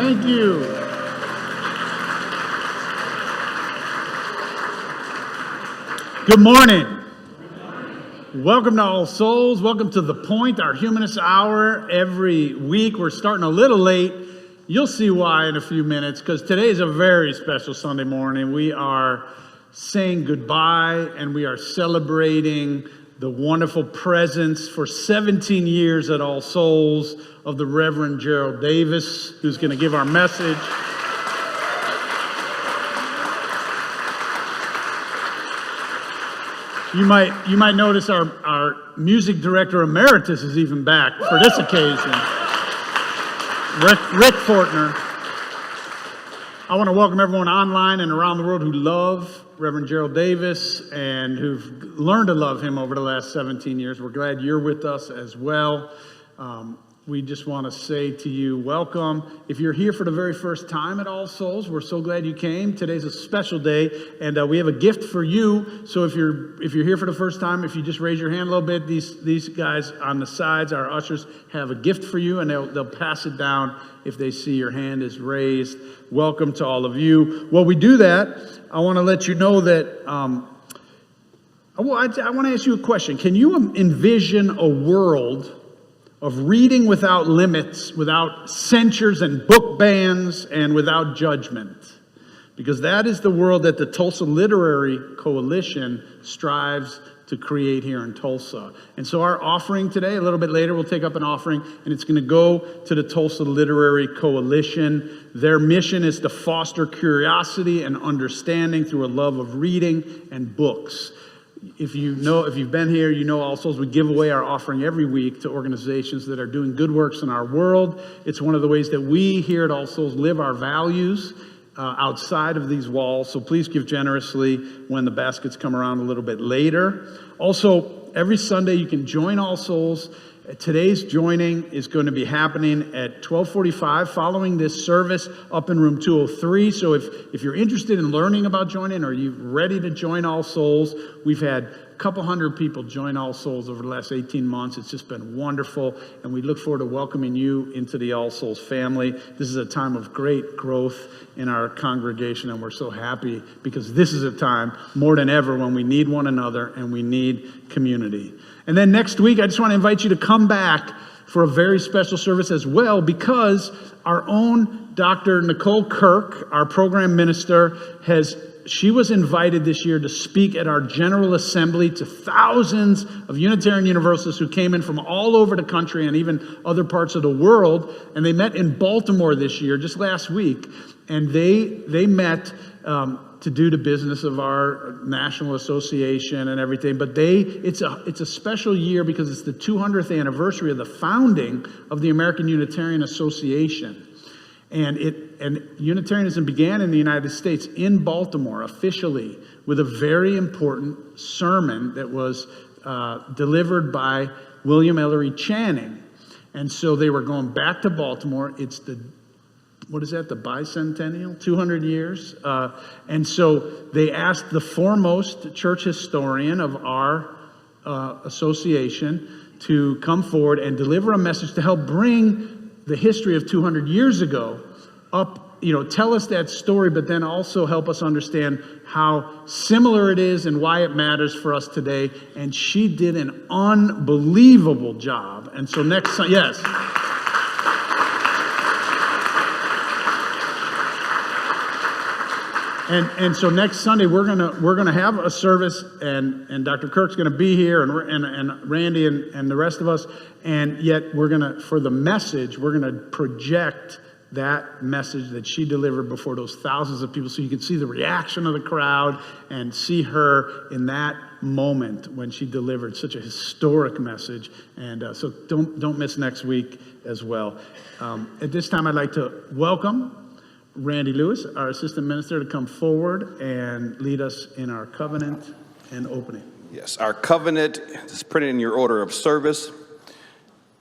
Thank you. Good morning. Welcome to All Souls. Welcome to The Point, our Humanist Hour. Every week, we're starting a little late. You'll see why in a few minutes, because today is a very special Sunday morning. We are saying goodbye, and we are celebrating the wonderful presence for 17 years at All Souls of the Reverend Gerald Davis, who's going to give our message. You might notice our music director emeritus is even back for this occasion. Rick Fortner. I want to welcome everyone online and around the world who love Reverend Gerald Davis and who've learned to love him over the last 17 years. We're glad you're with us as well. We just want to say to you, welcome. If you're here for the very first time at All Souls, we're so glad you came. Today's a special day, and we have a gift for you. So if you're here for the first time, if you just raise your hand a little bit, these guys on the sides, our ushers, have a gift for you, and they'll pass it down if they see your hand is raised. Welcome to all of you. While we do that, I want to let you know that I want to ask you a question. Can you envision a world of reading without limits, without censures and book bans, and without judgment? Because that is the world that the Tulsa Literary Coalition strives to create here in Tulsa. And so our offering today, a little bit later, we'll take up an offering, and it's going to go to the Tulsa Literary Coalition. Their mission is to foster curiosity and understanding through a love of reading and books. If you've been here, you know All Souls, we give away our offering every week to organizations that are doing good works in our world. It's one of the ways that we here at All Souls live our values outside of these walls. So please give generously when the baskets come around a little bit later. Also, every Sunday you can join All Souls. Today's joining is going to be happening at 12:45 following this service up in room 203. So if you're interested in learning about joining or you're ready to join All Souls, we've had a couple hundred people join All Souls over the last 18 months. It's just been wonderful, and we look forward to welcoming you into the All Souls family. This is a time of great growth in our congregation, and we're so happy because this is a time more than ever when we need one another and we need community. And then next week, I just want to invite you to come back for a very special service as well, because our own Dr. Nicole Kirk, our program minister, she was invited this year to speak at our General Assembly to thousands of Unitarian Universalists who came in from all over the country and even other parts of the world. And they met in Baltimore this year, just last week. And they met to do the business of our national association and everything. But it's a special year because it's the 200th anniversary of the founding of the American Unitarian Association. And Unitarianism began in the United States in Baltimore officially with a very important sermon that was delivered by William Ellery Channing. And so they were going back to Baltimore. It's the bicentennial, 200 years. And so they asked the foremost church historian of our association to come forward and deliver a message to help bring the history of 200 years ago up, tell us that story, but then also help us understand how similar it is and why it matters for us today. And she did an unbelievable job. And so yes. And so next Sunday we're gonna have a service, and Dr. Kirk's gonna be here, and Randy and the rest of us, and yet for the message we're gonna project that message that she delivered before those thousands of people, so you can see the reaction of the crowd and see her in that moment when she delivered such a historic message. And so don't miss next week as well. At this time, I'd like to welcome Randy Lewis, our assistant minister, to come forward and lead us in our covenant and opening. Yes, our covenant is printed in your order of service.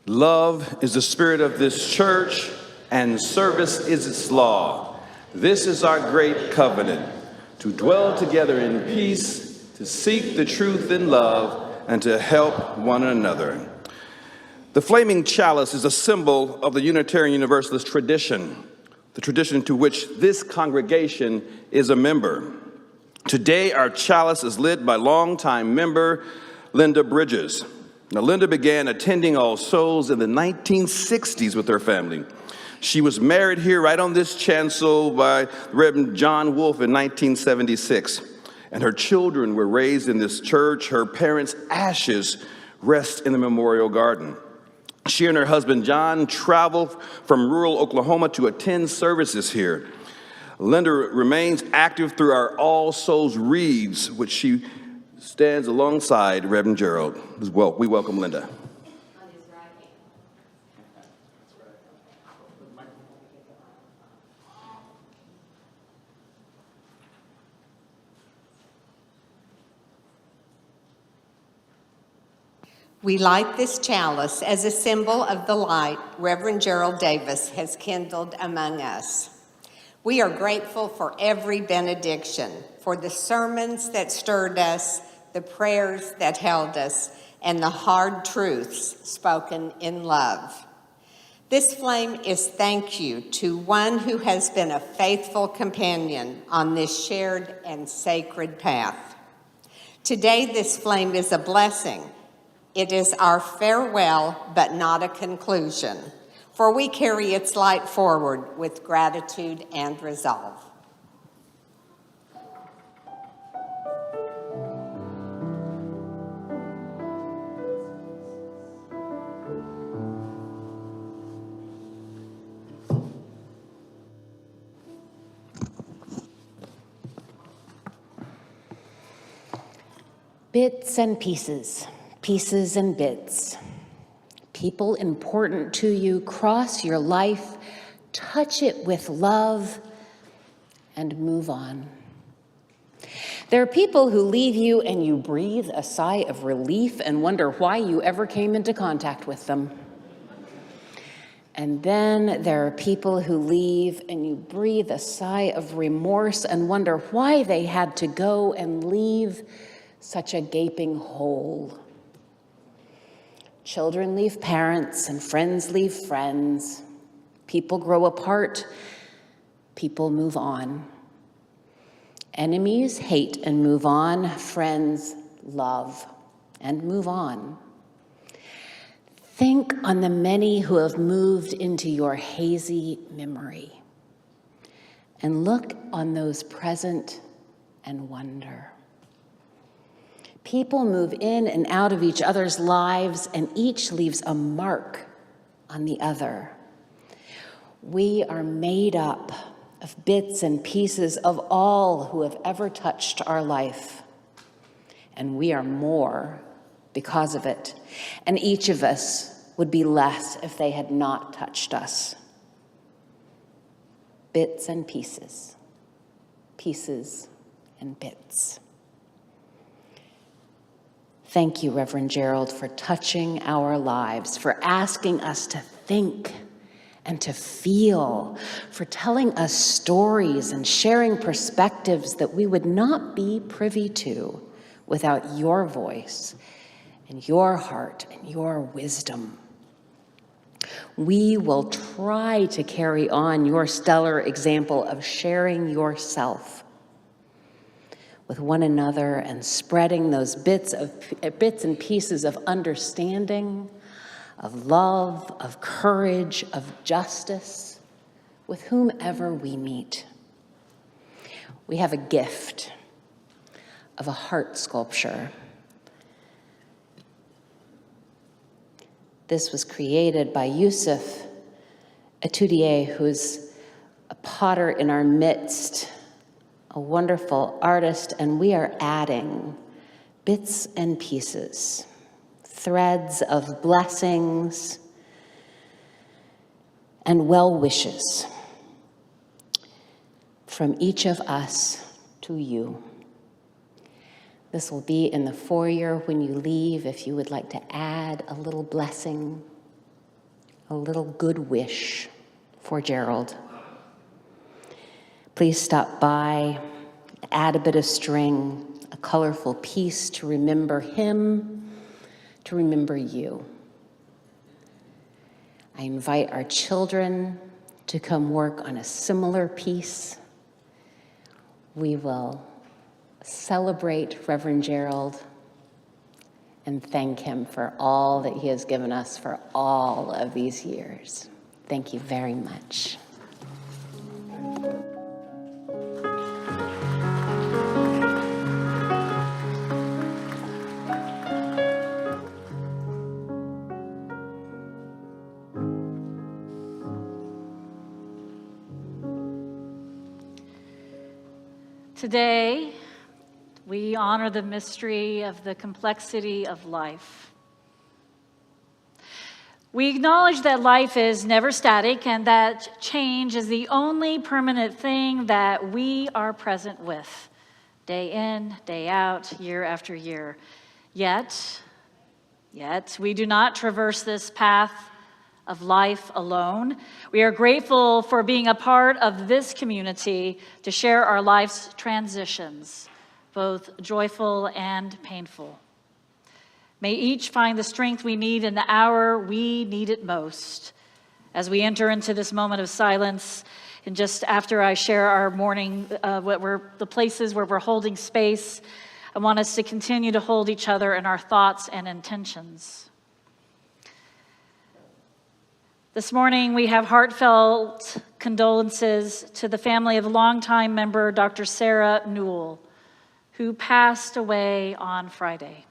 Love is the spirit of this church, and service is its law. This is our great covenant, to dwell together in peace, to seek the truth in love, and to help one another. The flaming chalice is a symbol of the Unitarian Universalist tradition. the tradition to which this congregation is a member. Today, our chalice is lit by longtime member Linda Bridges. Now, Linda began attending All Souls in the 1960s with her family. She was married here right on this chancel by Reverend John Wolfe in 1976. And her children were raised in this church. Her parents' ashes rest in the memorial garden. She and her husband John traveled from rural Oklahoma to attend services here. Linda remains active through our All Souls Reads, which she stands alongside Reverend Gerald. We welcome Linda. We light this chalice as a symbol of the light Reverend Gerald Davis has kindled among us. We are grateful for every benediction, for the sermons that stirred us, the prayers that held us, and the hard truths spoken in love. This flame is thank you to one who has been a faithful companion on this shared and sacred path. Today, this flame is a blessing. It is our farewell, but not a conclusion, for we carry its light forward with gratitude and resolve. Bits and pieces, pieces and bits. People important to you cross your life, touch it with love, and move on. There are people who leave you and you breathe a sigh of relief and wonder why you ever came into contact with them. And then there are people who leave and you breathe a sigh of remorse and wonder why they had to go and leave such a gaping hole. Children leave parents and friends leave friends. People grow apart. People move on. Enemies hate and move on. Friends love and move on. Think on the many who have moved into your hazy memory and look on those present and wonder. People move in and out of each other's lives, and each leaves a mark on the other. We are made up of bits and pieces of all who have ever touched our life, and we are more because of it. And each of us would be less if they had not touched us. Bits and pieces, pieces and bits. Thank you, Reverend Gerald, for touching our lives, for asking us to think and to feel, for telling us stories and sharing perspectives that we would not be privy to without your voice and your heart and your wisdom. We will try to carry on your stellar example of sharing yourself with one another and spreading those bits and pieces of understanding, of love, of courage, of justice with whomever we meet. We have a gift of a heart sculpture. This was created by Yusuf Atudier, who's a potter in our midst, a wonderful artist, and we are adding bits and pieces, threads of blessings and well wishes from each of us to you. This will be in the foyer when you leave if you would like to add a little blessing, a little good wish for Gerald. Please stop by, add a bit of string, a colorful piece to remember him, to remember you. I invite our children to come work on a similar piece. We will celebrate Reverend Gerald and thank him for all that he has given us for all of these years. Thank you very much. Today, we honor the mystery of the complexity of life. We acknowledge that life is never static and that change is the only permanent thing that we are present with, day in, day out, year after year. Yet, we do not traverse this path of life alone. We are grateful for being a part of this community to share our life's transitions, both joyful and painful. May each find the strength we need in the hour we need it most. As we enter into this moment of silence, and just after I share our morning, the places where we're holding space, I want us to continue to hold each other in our thoughts and intentions. This morning, we have heartfelt condolences to the family of longtime member Dr. Sarah Newell, who passed away on Friday.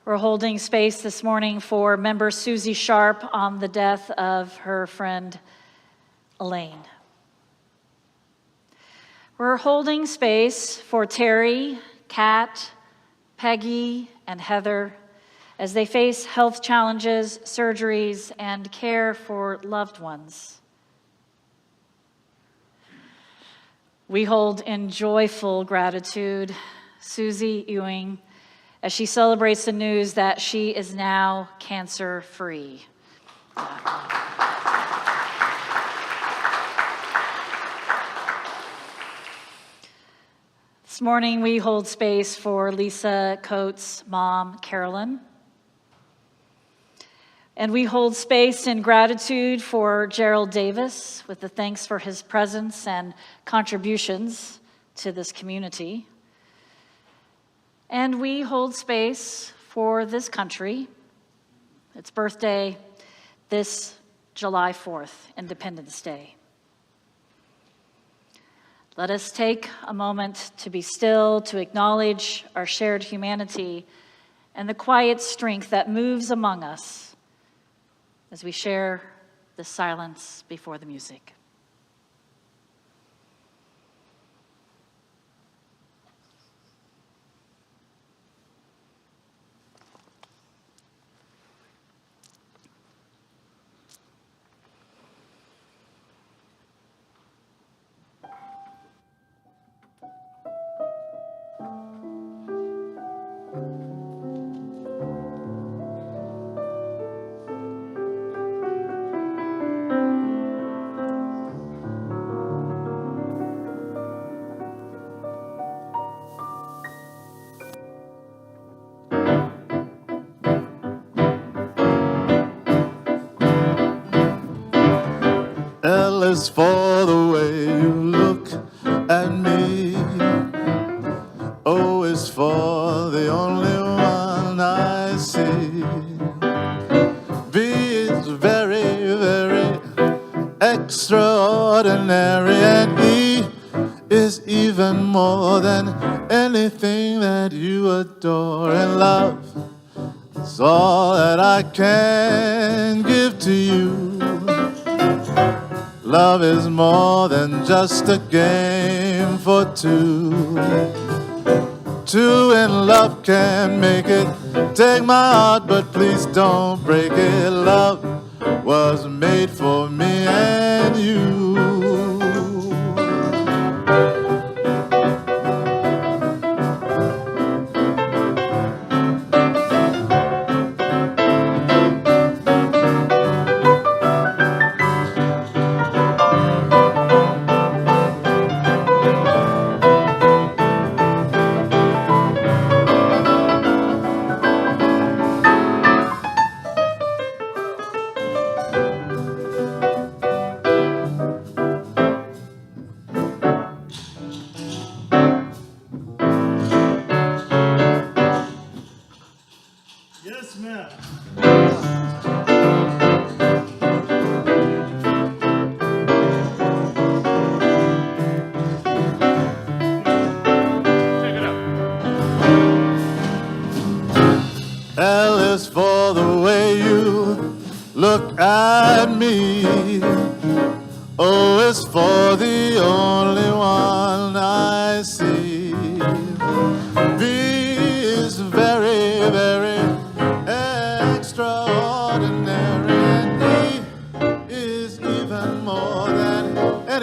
We're holding space this morning for member Susie Sharp on the death of her friend Elaine. We're holding space for Terry, Kat, Peggy, and Heather as they face health challenges, surgeries, and care for loved ones. We hold in joyful gratitude Susie Ewing as she celebrates the news that she is now cancer-free. This morning, we hold space for Lisa Coates' mom, Carolyn. And we hold space in gratitude for Gerald Davis with the thanks for his presence and contributions to this community. And we hold space for this country, its birthday, this July 4th, Independence Day. Let us take a moment to be still, to acknowledge our shared humanity and the quiet strength that moves among us as we share the silence before the music. L is for the way you look at me. O is for the only one I see. V is very, very extraordinary. And E is even more than anything that you adore. And love is all that I can give to you. Love is more than just a game for two. Two in love can make it. Take my heart, but please don't break it. Love was made for me and you.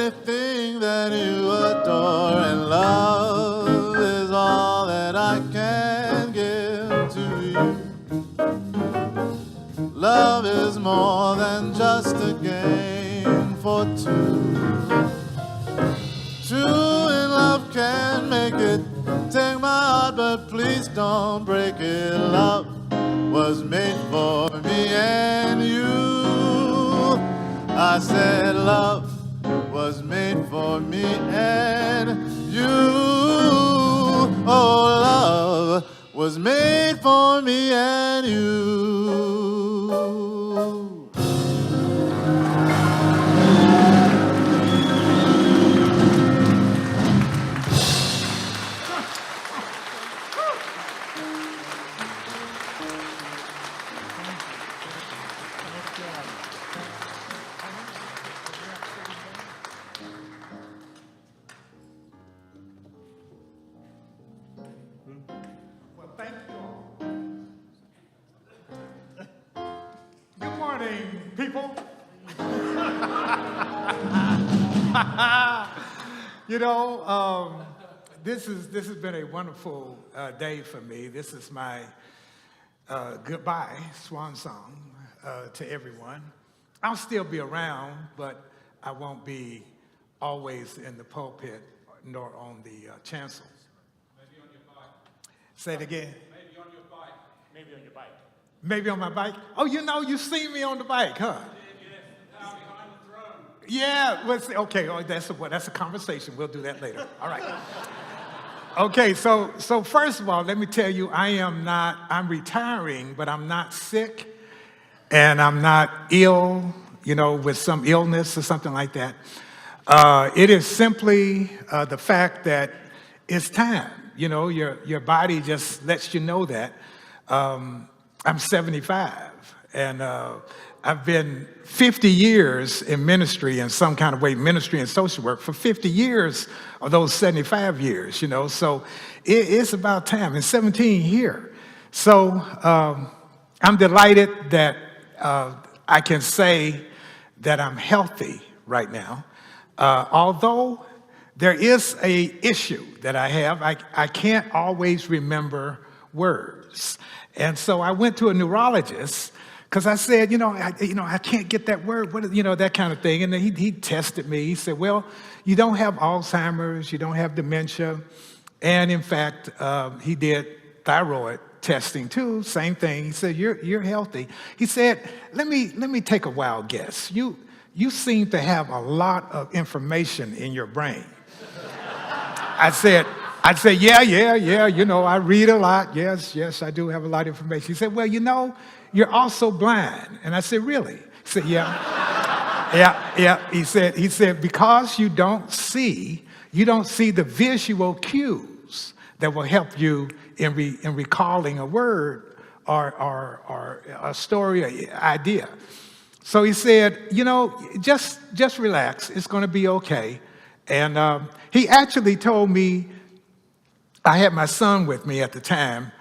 anything that you adore, and love is all that I can give to you. Love is more than just a game for two. True in love can make it. Take my heart, but please don't break it. Love was made for me and you. I said love was made for me and you. Oh, love was made for me and you. Well, thank you all. Good morning, people. This has been a wonderful day for me. This is my goodbye swan song to everyone. I'll still be around, but I won't be always in the pulpit nor on the chancel. Maybe on your bike. Say it again. Maybe on your bike. Maybe on your bike. Maybe on my bike. Oh, you see me on the bike, huh? Down behind the throne. Yeah. Okay. Oh, that's a conversation. We'll do that later. All right. Okay. So first of all, let me tell you, I'm retiring, but I'm not sick, and I'm not ill, with some illness or something like that. It is simply the fact that it's time. Your body just lets you know that. I'm 75, and I've been 50 years in ministry in some kind of way, ministry and social work, for 50 years of those 75 years, So it's about time, and 17 here. So I'm delighted that I can say that I'm healthy right now. Although there is an issue that I have, I can't always remember words. And so I went to a neurologist because I said, I can't get that word, that kind of thing. And then he tested me. He said, well, you don't have Alzheimer's, you don't have dementia. And in fact, he did thyroid testing too, same thing. He said, you're healthy. He said, let me take a wild guess. You seem to have a lot of information in your brain. I said, yeah, I read a lot. Yes, I do have a lot of information. He said, well, you're also blind. And I said, really? He said, yeah. He said, because you don't see the visual cues that will help you in recalling a word or a story or idea. So he said, just relax. It's going to be okay. And he actually told me, I had my son with me at the time,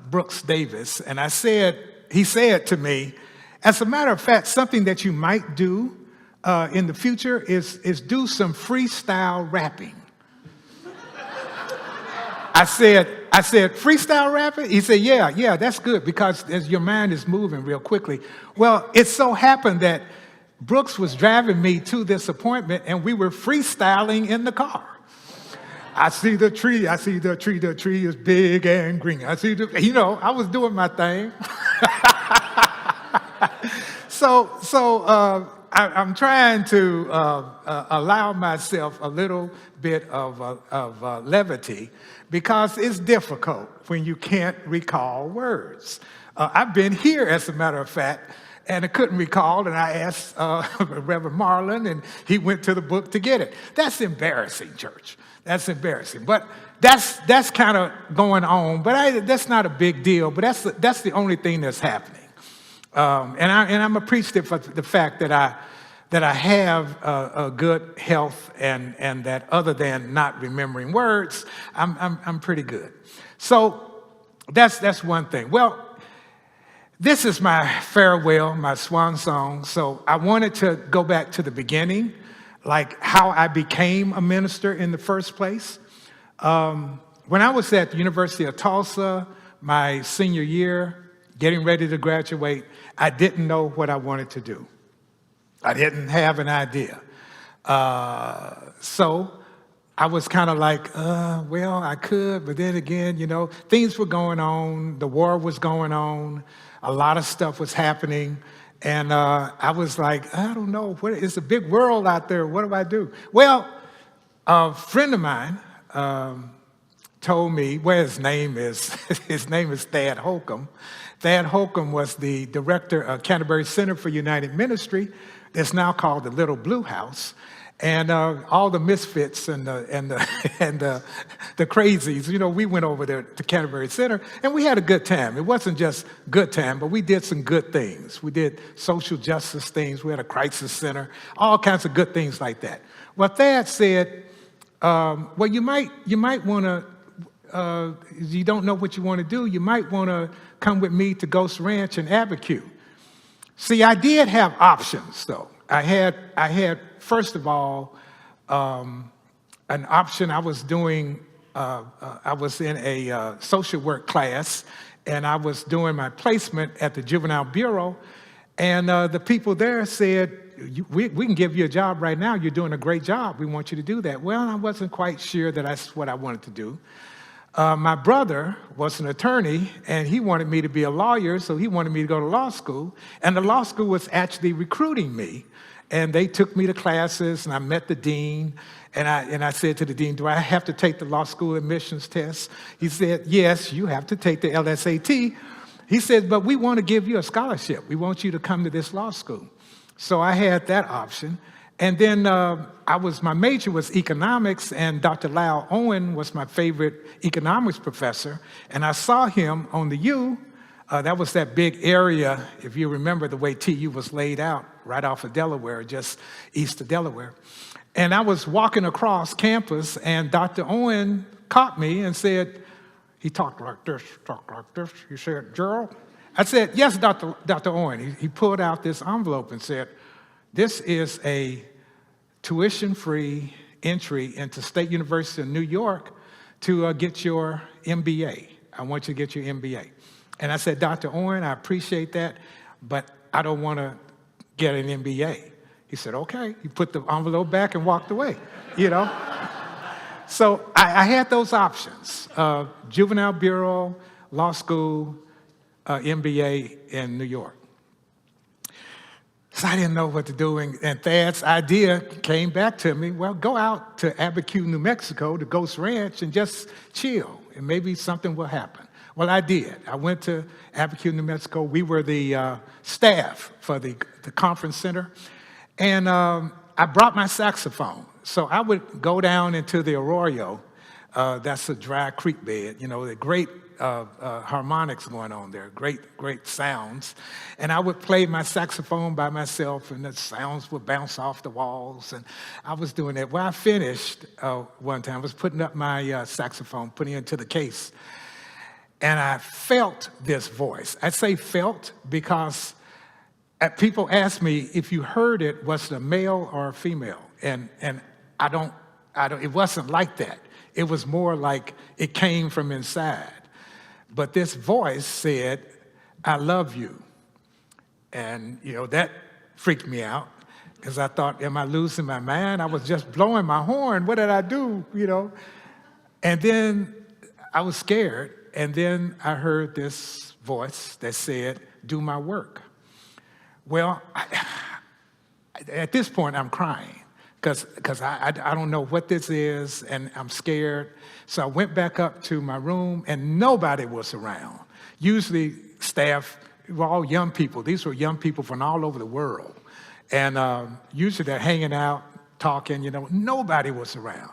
Brooks Davis, and he said to me, as a matter of fact, something that you might do in the future is do some freestyle rapping. I said, freestyle rapping? He said, yeah, that's good because as your mind is moving real quickly. Well, it so happened that Brooks was driving me to this appointment and we were freestyling in the car. I see the tree, the tree is big and green. I see I was doing my thing. So I'm trying to allow myself a little bit of levity because it's difficult when you can't recall words. I've been here, as a matter of fact, and I couldn't recall, and I asked Reverend Marlon, and he went to the book to get it. That's embarrassing, church. That's embarrassing. But that's kind of going on. But that's not a big deal. But that's the only thing that's happening. And I'm appreciative of the fact that I have a good health and that other than not remembering words, I'm pretty good. So that's one thing. Well, This is my farewell, my swan song. So I wanted to go back to the beginning, like how I became a minister in the first place. When I was at the University of Tulsa, my senior year, getting ready to graduate, I didn't know what I wanted to do. I didn't have an idea. So I was kind of like, well, I could, but then again, things were going on. The war was going on. A lot of stuff was happening. And I was like, I don't know. It's a big world out there. What do I do? Well, a friend of mine told me, his name is Thad Holcomb. Thad Holcomb was the director of Canterbury Center for United Ministry. It's now called the Little Blue House. And all the misfits and the crazies, we went over there to Canterbury Center, and we had a good time. It wasn't just good time, but we did some good things. We did social justice things. We had a crisis center, all kinds of good things like that. Well, Thad said, well, you might want to, you don't know what you want to do, you might want to come with me to Ghost Ranch and Abiquiu. See, I did have options, though. I had first of all, an option. I was doing, I was in a social work class, and I was doing my placement at the Juvenile Bureau, and the people there said, we can give you a job right now. You're doing a great job. We want you to do that. Well, I wasn't quite sure that that's what I wanted to do. My brother was an attorney, and he wanted me to be a lawyer, so he wanted me to go to law school, and the law school was actually recruiting me. And they took me to classes, and I met the dean, and I said to the dean, do I have to take the law school admissions test? He said, yes, you have to take the LSAT. He said, but we want to give you a scholarship. We want you to come to this law school. So I had that option. And then my major was economics, and Dr. Lyle Owen was my favorite economics professor. And I saw him on the U. That was that big area, if you remember the way TU was laid out, right off of Delaware, just east of Delaware. And I was walking across campus, and Dr. Owen caught me and said, he talked like this. He said, Gerald? I said, yes, Dr. Owen. He pulled out this envelope and said, this is a tuition-free entry into State University of New York to get your MBA. I want you to get your MBA. And I said, Dr. Owen, I appreciate that, but I don't want to get an MBA. He said, okay. He put the envelope back and walked away, So I had those options, Juvenile Bureau, law school, MBA in New York. So I didn't know what to do, and Thad's idea came back to me, well, go out to Abiquiu, New Mexico, to Ghost Ranch, and just chill, and maybe something will happen. Well, I did. I went to Abiquiu, New Mexico. We were the staff for the conference center. And I brought my saxophone. So I would go down into the arroyo. That's a dry creek bed. The great harmonics going on there, great sounds. And I would play my saxophone by myself, and the sounds would bounce off the walls. And I was doing that. Well, I finished one time. I was putting up my saxophone, putting it into the case. And I felt this voice. I say felt because people ask me if you heard it, was it a male or a female? And I don't, it wasn't like that. It was more like it came from inside. But this voice said, I love you. And, that freaked me out because I thought, am I losing my mind? I was just blowing my horn. What did I do, And then I was scared. And then I heard this voice that said, do my work. Well, at this point, I'm crying because I don't know what this is, and I'm scared. So I went back up to my room, and nobody was around. Usually staff were all young people. These were young people from all over the world. And usually they're hanging out, talking, nobody was around.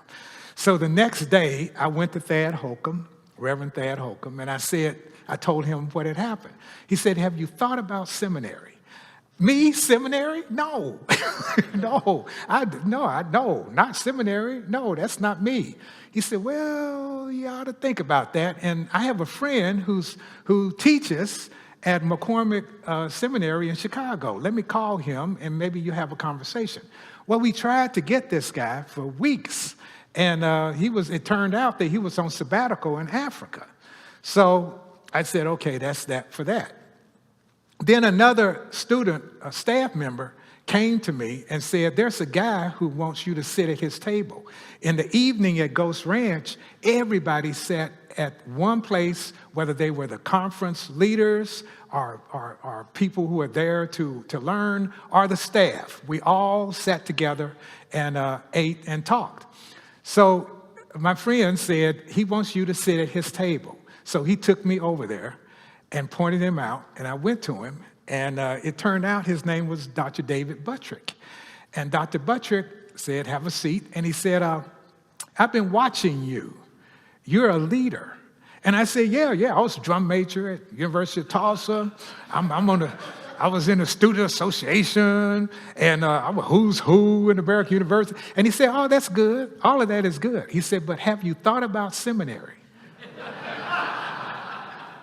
So the next day, I went to Thad Holcomb, Reverend Thad Holcomb, and I told him what had happened. He said, have you thought about seminary? Me, seminary? No, no, not seminary. No, that's not me. He said, well, you ought to think about that. And I have a friend who teaches at McCormick Seminary in Chicago. Let me call him and maybe you have a conversation. Well, we tried to get this guy for weeks, and it turned out that he was on sabbatical in Africa. So I said, okay, that's that for that. Then another student, a staff member, came to me and said, there's a guy who wants you to sit at his table. In the evening at Ghost Ranch, everybody sat at one place, whether they were the conference leaders or people who were there to learn, or the staff. We all sat together and ate and talked. So my friend said, he wants you to sit at his table. So he took me over there and pointed him out, and I went to him. And it turned out his name was Dr. David Buttrick. And Dr. Buttrick said, have a seat. And he said, I've been watching you. You're a leader. And I said, yeah, I was a drum major at University of Tulsa. I was in the student association, and I was who's who in the Barak University. And he said, oh, that's good. All of that is good. He said, but have you thought about seminary?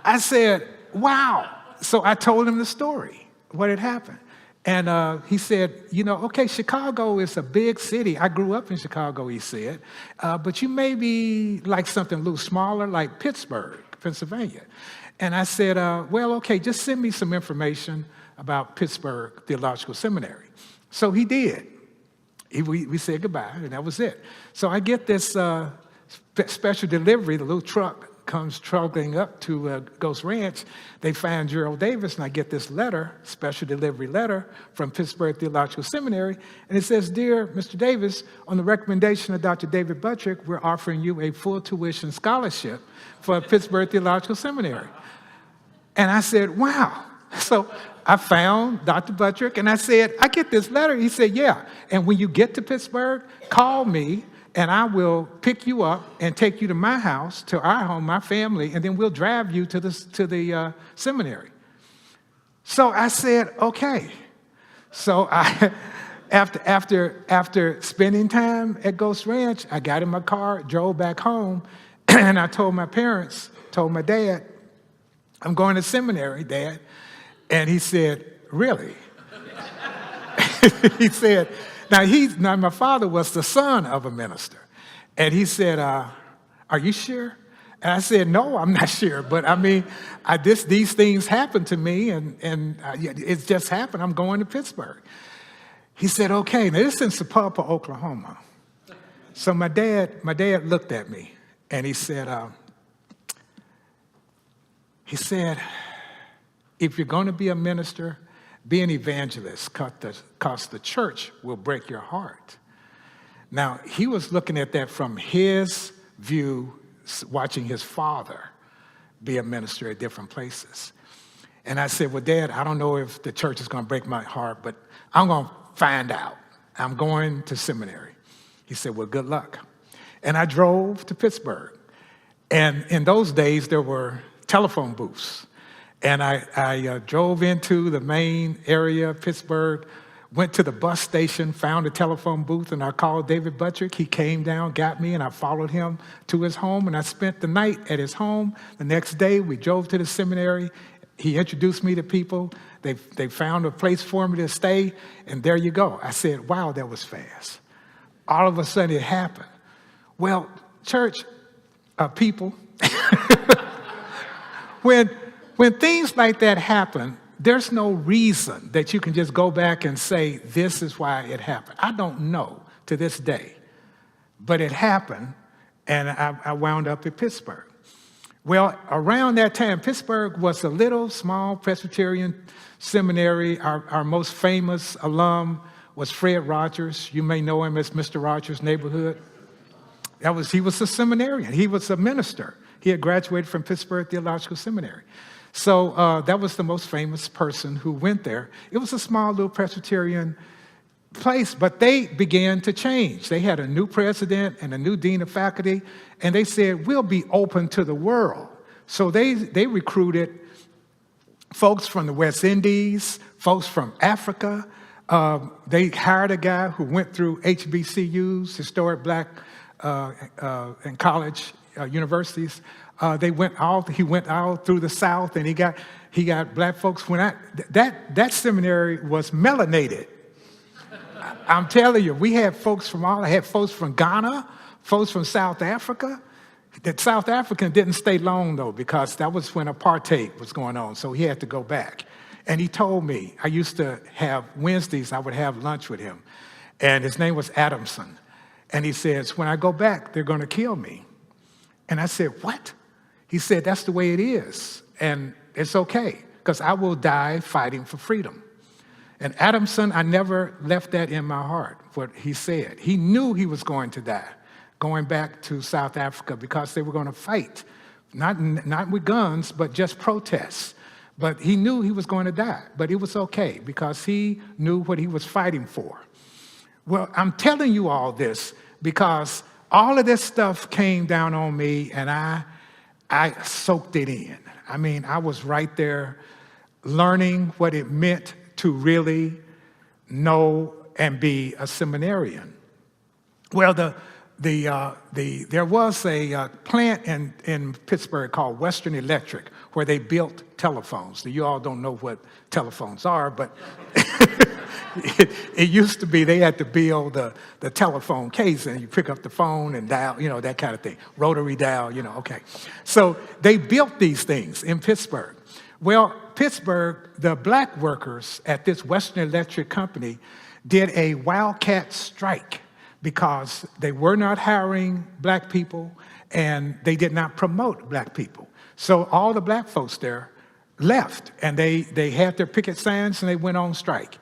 I said, wow. So I told him the story, what had happened. And he said, okay, Chicago is a big city. I grew up in Chicago, he said. But you may be like something a little smaller, like Pittsburgh, Pennsylvania. And I said, well, okay, just send me some information about Pittsburgh Theological Seminary. So he did. We said goodbye, and that was it. So I get this special delivery, the little truck comes trundling up to Ghost Ranch. They find Gerald Davis, and I get this letter, special delivery letter from Pittsburgh Theological Seminary, and it says, Dear Mr. Davis, on the recommendation of Dr. David Buttrick, we're offering you a full tuition scholarship for Pittsburgh Theological Seminary. And I said, wow. So I found Dr. Buttrick, and I said, I get this letter. He said, yeah, and when you get to Pittsburgh, call me, and I will pick you up and take you to my house, to our home, my family, and then we'll drive you to the seminary. So I said, okay. So after spending time at Ghost Ranch, I got in my car, drove back home, and I told my parents, told my dad, I'm going to seminary, Dad. And he said, really? He said, now my father was the son of a minister. And he said, are you sure? And I said, no, I'm not sure. But I mean, these things happen to me, and it's just happened. I'm going to Pittsburgh. He said, okay, now this is in Sapulpa, Oklahoma. So my dad looked at me, and he said, if you're going to be a minister, be an evangelist, because the church will break your heart. Now, he was looking at that from his view, watching his father be a minister at different places. And I said, well, Dad, I don't know if the church is going to break my heart, but I'm going to find out. I'm going to seminary. He said, well, good luck. And I drove to Pittsburgh. And in those days, there were telephone booths. And I drove into the main area of Pittsburgh, went to the bus station, found a telephone booth, and I called David Buttrick. He came down, got me, and I followed him to his home, and I spent the night at his home. The next day, we drove to the seminary. He introduced me to people. They found a place for me to stay, and there you go. I said, wow, that was fast. All of a sudden, it happened. Well, church, people, when things like that happen, there's no reason that you can just go back and say, this is why it happened. I don't know to this day, but it happened, and I wound up at Pittsburgh. Well, around that time, Pittsburgh was a little small Presbyterian seminary. Our most famous alum was Fred Rogers. You may know him as Mr. Rogers' Neighborhood. He was a seminarian. He was a minister. He had graduated from Pittsburgh Theological Seminary. So that was the most famous person who went there. It was a small little Presbyterian place, but they began to change. They had a new president and a new dean of faculty, and they said, we'll be open to the world. So they recruited folks from the West Indies, folks from Africa. They hired a guy who went through HBCUs, historic black and college universities, He went all through the South, and he got black folks. That seminary was melanated. I'm telling you, we had folks from I had folks from Ghana, folks from South Africa. That South African didn't stay long though, because that was when apartheid was going on, so he had to go back. And he told me, I used to have Wednesdays, I would have lunch with him, and his name was Adamson. And he says, when I go back, they're going to kill me. And I said, what? He said, that's the way it is, and it's okay, because I will die fighting for freedom. And Adamson, I never left that in my heart, what he said. He knew he was going to die, going back to South Africa, because they were going to fight, not with guns, but just protests. But he knew he was going to die, but it was okay, because he knew what he was fighting for. Well, I'm telling you all this because all of this stuff came down on me, and I soaked it in. I mean, I was right there learning what it meant to really know and be a seminarian. Well, there was a plant in Pittsburgh called Western Electric where they built telephones. You all don't know what telephones are, but it used to be they had to build the telephone case, and you pick up the phone and dial, that kind of thing. Rotary dial, okay. So they built these things in Pittsburgh. Well, Pittsburgh, the black workers at this Western Electric company did a wildcat strike because they were not hiring black people and they did not promote black people. So all the black folks there left, and they had their picket signs and they went on strike.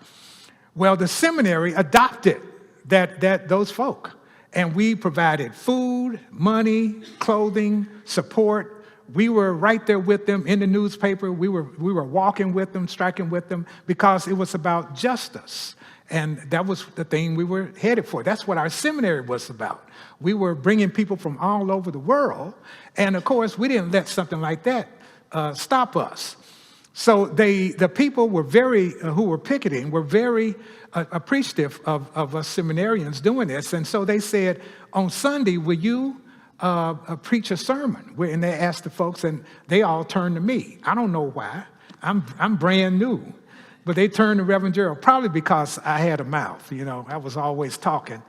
Well, the seminary adopted those folk, and we provided food, money, clothing, support. We were right there with them in the newspaper. We were walking with them, striking with them, because it was about justice. And that was the thing we were headed for. That's what our seminary was about. We were bringing people from all over the world. And of course, we didn't let something like that stop us. So the people were who were picketing were very appreciative of us seminarians doing this. And so they said, on Sunday, will you preach a sermon? And they asked the folks, and they all turned to me. I don't know why. I'm brand new. But they turned to Reverend Gerald, probably because I had a mouth, I was always talking.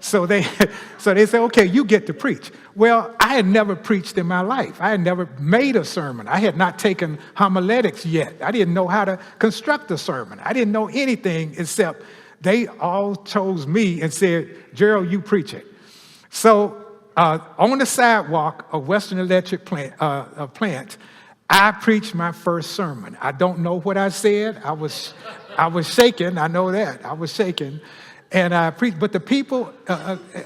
So they said, okay, you get to preach. Well, I had never preached in my life. I had never made a sermon. I had not taken homiletics yet. I didn't know how to construct a sermon. I didn't know anything except they all chose me and said, Gerald, you preach it. So on the sidewalk of Western Electric plant, I preached my first sermon. I don't know what I said. I was shaking. I know that. I was shaking. And I preached, but the people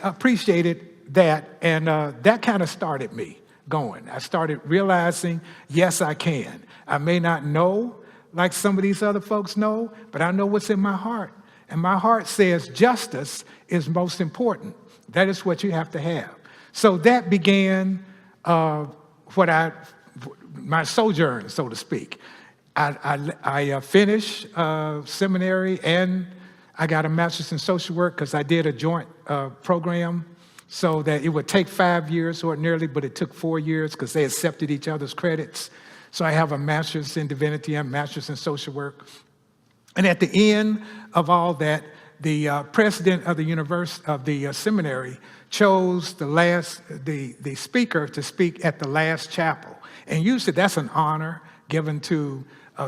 appreciated that, and that kind of started me going. I started realizing, yes, I can. I may not know like some of these other folks know, but I know what's in my heart. And my heart says justice is most important. That is what you have to have. So that began my sojourn, so to speak. I finished seminary, and I got a master's in social work because I did a joint program, so that it would take 5 years ordinarily, but it took 4 years because they accepted each other's credits. So I have a master's in divinity and a master's in social work. And at the end of all that, the president of the seminary chose the speaker to speak at the last chapel. And usually that's an honor given to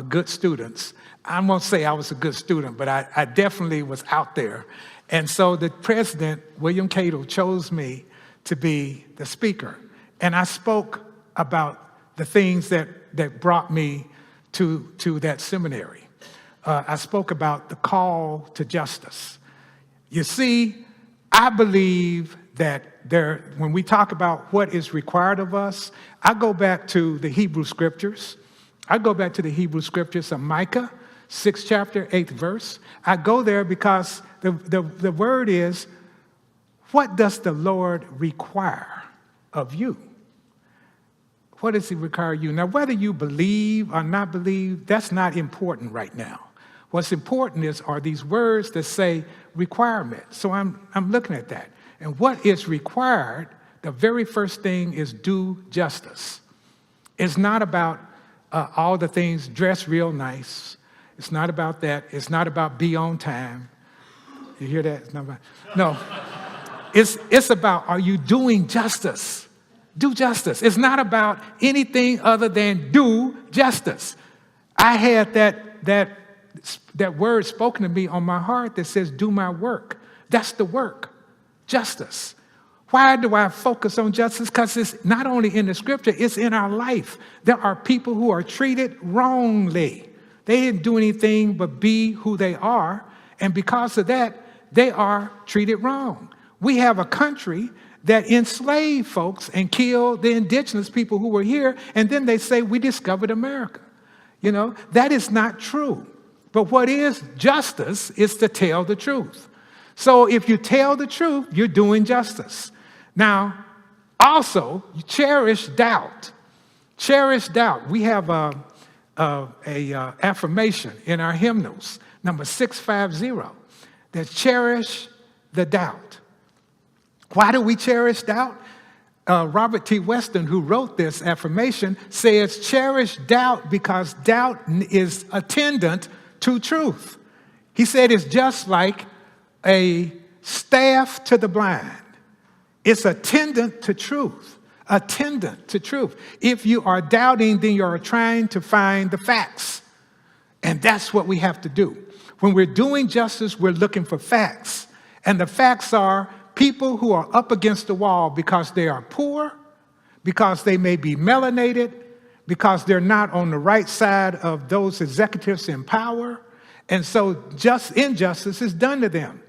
good students. I won't say I was a good student, but I definitely was out there. And so the president, William Cato, chose me to be the speaker. And I spoke about the things that brought me to that seminary. I spoke about the call to justice. You see, I believe that when we talk about what is required of us, I go back to the Hebrew scriptures. I go back to the Hebrew scriptures of Micah, 6th chapter, 8th verse. I go there because the word is, what does the Lord require of you? What does he require of you? Now, whether you believe or not believe, that's not important right now. What's important are these words that say requirement. So I'm looking at that. And what is required, the very first thing is do justice. It's not about all the things, dress real nice. It's not about that. It's not about be on time. You hear that? It's not about, no. It's about, are you doing justice? Do justice. It's not about anything other than do justice. I had that word spoken to me on my heart that says, do my work. That's the work, justice. Why do I focus on justice? Because it's not only in the scripture, it's in our life. There are people who are treated wrongly. They didn't do anything but be who they are. And because of that, they are treated wrong. We have a country that enslaved folks and killed the indigenous people who were here, and then they say we discovered America. You know, that is not true. But what is justice is to tell the truth. So if you tell the truth, you're doing justice. Now, also, cherish doubt. Cherish doubt. We have a affirmation in our hymnals, number 650, that cherish the doubt. Why do we cherish doubt? Robert T. Weston, who wrote this affirmation, says, cherish doubt because doubt is attendant to truth. He said it's just like a staff to the blind. It's attendant to truth, attendant to truth. If you are doubting, then you're trying to find the facts. And that's what we have to do. When we're doing justice, we're looking for facts. And the facts are people who are up against the wall because they are poor, because they may be melanated, because they're not on the right side of those executives in power. And so just injustice is done to them.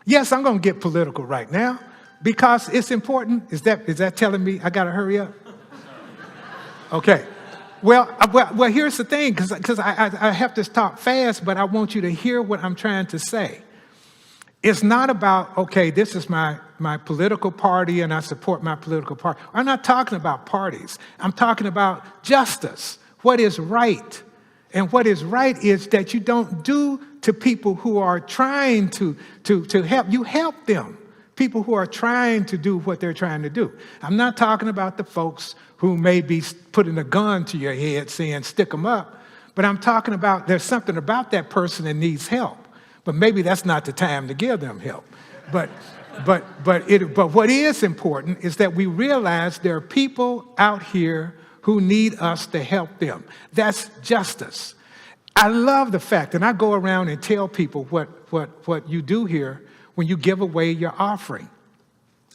Yes, I'm going to get political right now because it's important. Is that telling me I got to hurry up? Okay. Well, here's the thing, because I have to talk fast, but I want you to hear what I'm trying to say. It's not about, okay, this is my political party and I support my political party. I'm not talking about parties. I'm talking about justice, what is right. And what is right is that you don't do to people who are trying to help. You help them, people who are trying to do what they're trying to do. I'm not talking about the folks who may be putting a gun to your head saying, stick them up. But I'm talking about there's something about that person that needs help. But maybe that's not the time to give them help. But what is important is that we realize there are people out here who need us to help them. That's justice. I love the fact, and I go around and tell people what you do here when you give away your offering.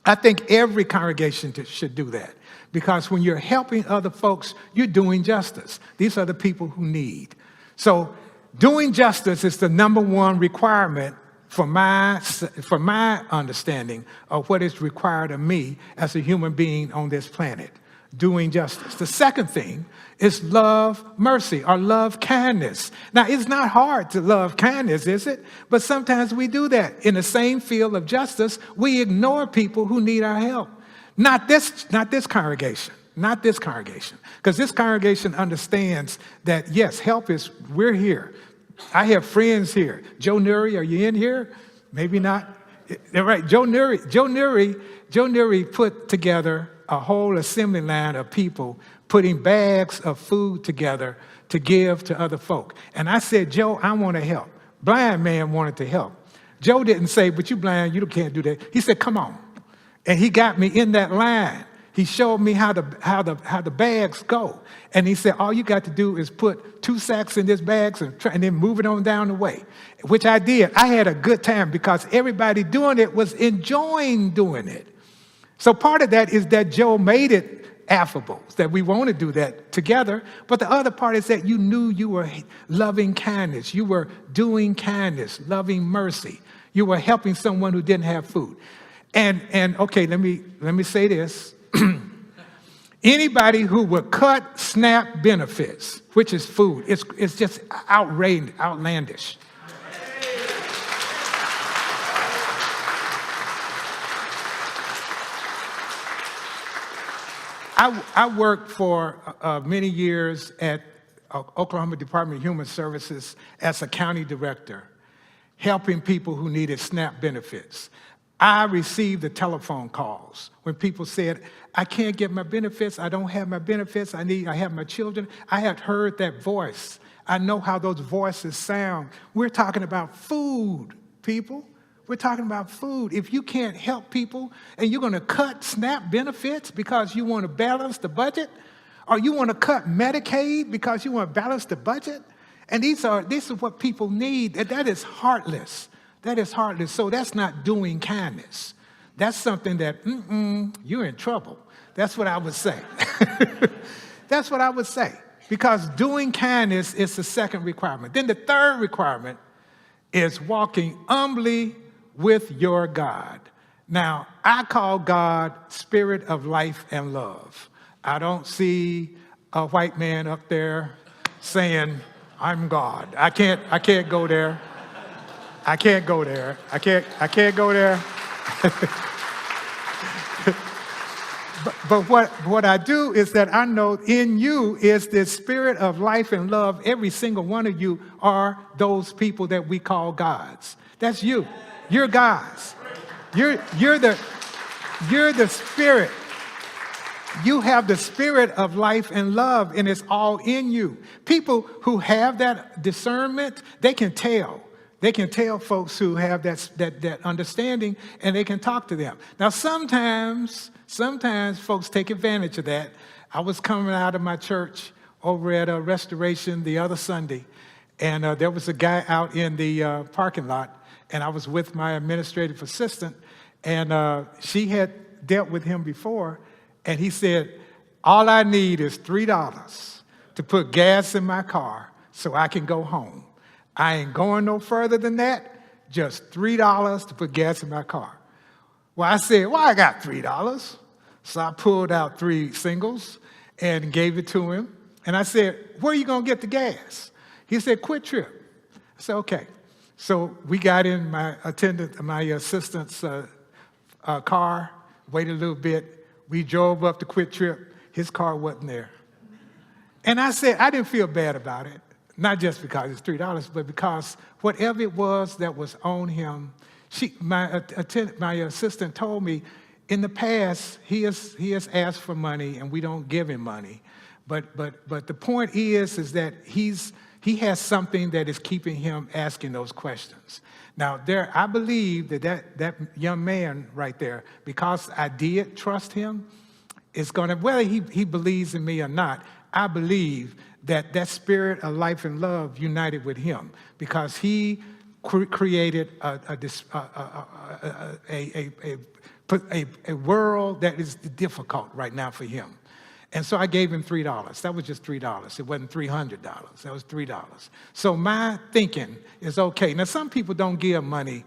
I think every congregation should do that because when you're helping other folks, you're doing justice. These are the people who need. So doing justice is the number one requirement for my understanding of what is required of me as a human being on this planet, doing justice. The second thing is love mercy or love kindness. Now, it's not hard to love kindness, is it? But sometimes we do that. In the same field of justice, we ignore people who need our help. Not this congregation. Not this congregation, because this congregation understands that, yes, help is, we're here. I have friends here. Joe Nuri, are you in here? Maybe not. Right, Joe Nuri put together a whole assembly line of people putting bags of food together to give to other folk. And I said, Joe, I want to help. Blind man wanted to help. Joe didn't say, but you blind, you can't do that. He said, come on. And he got me in that line. He showed me how the bags go. And he said, all you got to do is put 2 sacks in this bags and then move it on down the way, which I did. I had a good time because everybody doing it was enjoying doing it. So part of that is that Joe made it affable, that we want to do that together. But the other part is that you knew you were loving kindness. You were doing kindness, loving mercy. You were helping someone who didn't have food. And okay, let me say this. Anybody who would cut SNAP benefits, which is food, it's just outlandish. I worked for many years at Oklahoma Department of Human Services as a county director, helping people who needed SNAP benefits. I received the telephone calls when people said, I can't get my benefits, I don't have my benefits, I have my children. I had heard that voice. I know how those voices sound. We're talking about food, people. We're talking about food. If you can't help people and you're going to cut SNAP benefits because you want to balance the budget, or you want to cut Medicaid because you want to balance the budget, and this is what people need. That is heartless. That is heartless. So that's not doing kindness. That's something that, you're in trouble. That's what I would say. That's what I would say. Because doing kindness is the second requirement. Then the third requirement is walking humbly with your God. Now, I call God spirit of life and love. I don't see a white man up there saying, I'm God. I can't go there. I can't go there. I can't go there. But what I do is that I know in you is this spirit of life and love. Every single one of you are those people that we call gods. That's you. You're gods. You're the spirit. You have the spirit of life and love, and it's all in you. People who have that discernment, they can tell. They can tell folks who have that understanding, and they can talk to them. Now, sometimes folks take advantage of that. I was coming out of my church over at a Restoration the other Sunday, and there was a guy out in the parking lot, and I was with my administrative assistant, and she had dealt with him before, and he said, all I need is $3 to put gas in my car so I can go home. I ain't going no further than that, just $3 to put gas in my car. Well, I said, well, I got $3. So I pulled out 3 singles and gave it to him. And I said, where are you going to get the gas? He said, Quick Trip. I said, okay. So we got in my assistant's car, waited a little bit. We drove up to Quick Trip. His car wasn't there. And I said, I didn't feel bad about it. Not just because it's $3, but because whatever it was that was on him, my assistant told me in the past he has asked for money and we don't give him money. But the point is that he has something that is keeping him asking those questions. Now, I believe that young man right there, because I did trust him, is going to, whether he believes in me or not, I believe that spirit of life and love united with him because he created a world that is difficult right now for him. And so I gave him $3. That was just $3. It wasn't $300. That was $3. So my thinking is okay. Now, some people don't give money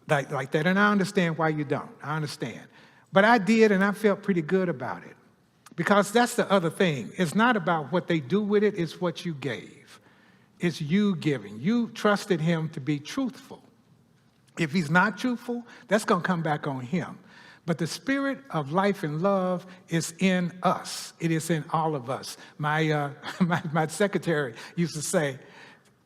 like that, and I understand why you don't. I understand. But I did, and I felt pretty good about it. Because that's the other thing. It's not about what they do with it, it's what you gave. It's you giving. You trusted him to be truthful. If he's not truthful, that's going to come back on him. But the spirit of life and love is in us. It is in all of us. My secretary used to say,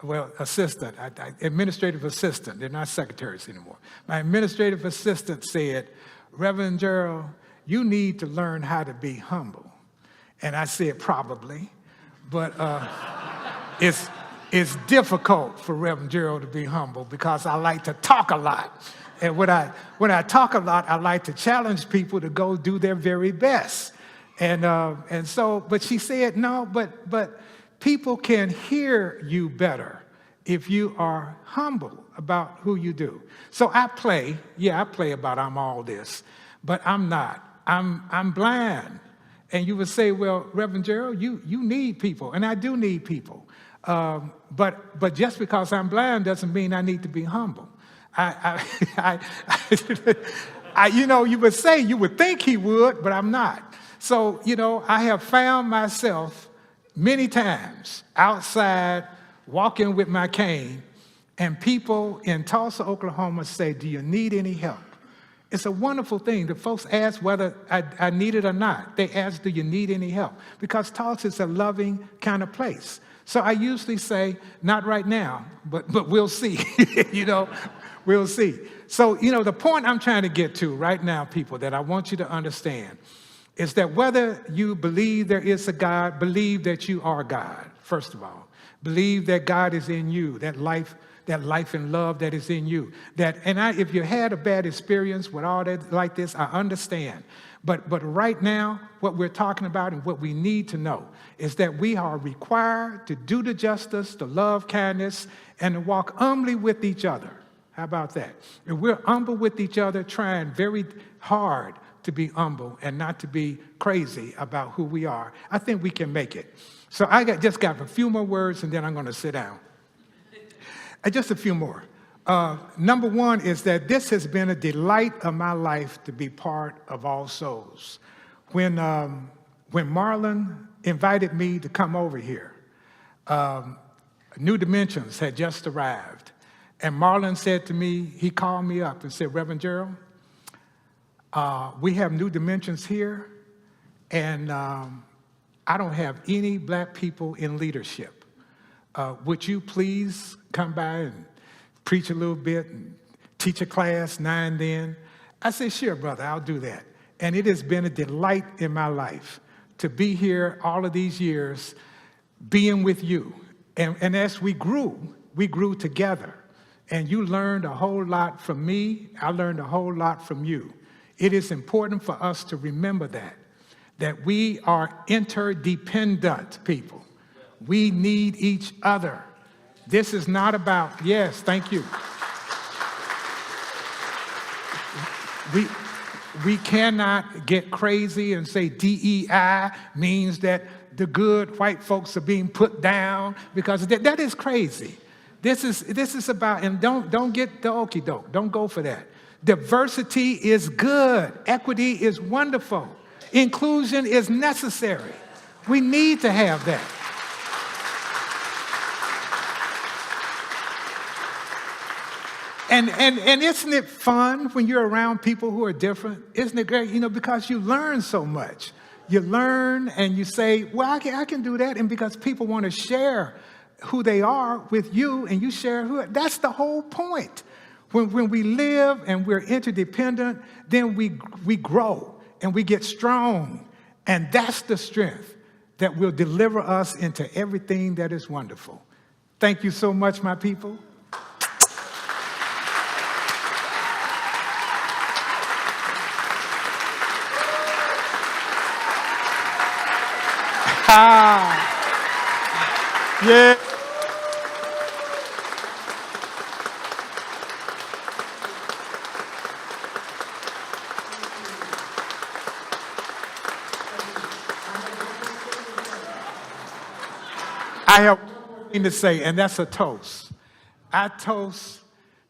well, assistant, administrative assistant, they're not secretaries anymore. My administrative assistant said, Reverend Gerald, you need to learn how to be humble. And I said, probably, but it's difficult for Reverend Gerald to be humble because I like to talk a lot. And when I talk a lot, I like to challenge people to go do their very best. And so, but she said, no, but people can hear you better if you are humble about who you do. So I play about I'm all this, but I'm not. I'm blind. And you would say, well, Reverend Gerald, you need people, and I do need people. But just because I'm blind doesn't mean I need to be humble. You would say, you would think he would, but I'm not. So, I have found myself many times outside walking with my cane, and people in Tulsa, Oklahoma say, do you need any help? It's a wonderful thing. The folks ask whether I need it or not. They ask, do you need any help? Because Tulsa is a loving kind of place. So I usually say, not right now, but we'll see. We'll see. So, the point I'm trying to get to right now, people, that I want you to understand is that whether you believe there is a God, believe that you are God, first of all. Believe that God is in you, that life and love that is in you. If you had a bad experience with all that like this, I understand. But right now, what we're talking about and what we need to know is that we are required to do the justice, to love kindness, and to walk humbly with each other. How about that? If we're humble with each other, trying very hard to be humble and not to be crazy about who we are, I think we can make it. So I just got a few more words, and then I'm going to sit down. Just a few more. Number one is that this has been a delight of my life to be part of All Souls. When Marlon invited me to come over here, New Dimensions had just arrived. And Marlon said to me, he called me up and said, Reverend Gerald, we have New Dimensions here, and I don't have any black people in leadership. Would you please come by and preach a little bit and teach a class now and then? I said, sure, brother, I'll do that. And it has been a delight in my life to be here all of these years, being with you. And as we grew together. And you learned a whole lot from me. I learned a whole lot from you. It is important for us to remember that we are interdependent people. We need each other. This is not about, yes, thank you. We cannot get crazy and say DEI means that the good white folks are being put down, because that is crazy. This is about, and don't get the okie doke. Don't go for that. Diversity is good. Equity is wonderful. Inclusion is necessary. We need to have that. And isn't it fun when you're around people who are different? Isn't it great? Because you learn so much. You learn and you say, well, I can do that. And because people want to share who they are with you, and you share that's the whole point. When we live and we're interdependent, then we grow and we get strong. And that's the strength that will deliver us into everything that is wonderful. Thank you so much, my people. Yeah. I have one thing to say, and that's a toast. I toast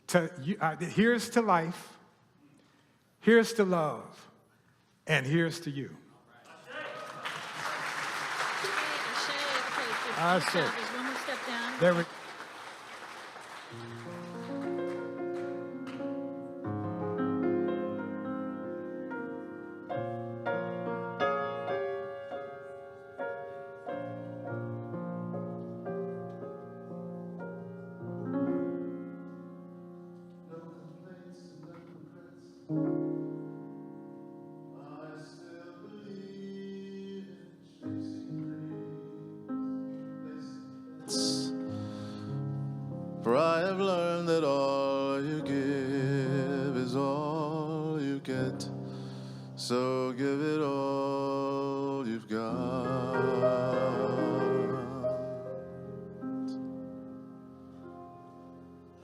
to you. Here's to life, here's to love, and here's to you. I say. One more step down. There we For I have learned that all you give is all you get. So give it all you've got.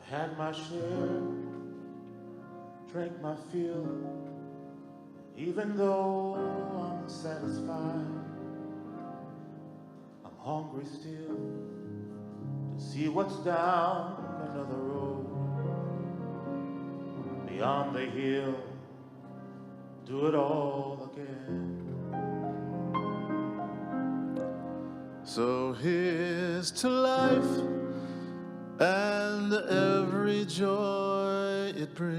Had my share, drank my fill, even though I'm satisfied. I'm hungry still to see what's down another road. Beyond the hill, do it all again. So here's to life and every joy it brings.